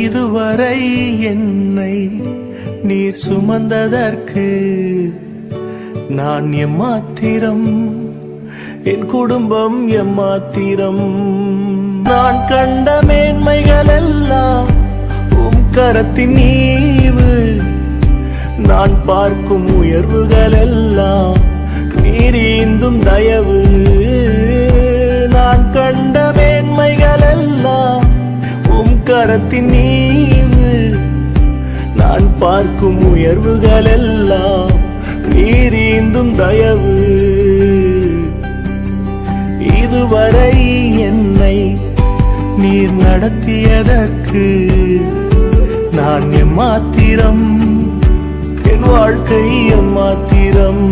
இதுவரை என்னை நீர் சுமந்ததற்கு நான் எம்மாத்திரம், என் குடும்பம் எம்மாத்திரம். நான் கண்ட மேன்மைகள் எல்லாம் உம் கரத்தின் ஈவு, நான் பார்க்கும் உயர்வுகள் எல்லாம் நீர் ஈந்தும் தயவு. நான் கண்ட மேன்மைகள் எல்லாம் உம் கரத்தின் ஈவு, நான் பார்க்கும் உயர்வுகள் எல்லாம் நீர் ஈந்தும் தயவு. இதுவரை என்னை நீர் நடத்தியதற்கு நான் எம்மாத்திரம், என் வாழ்க்கை எம்மாத்திரம்.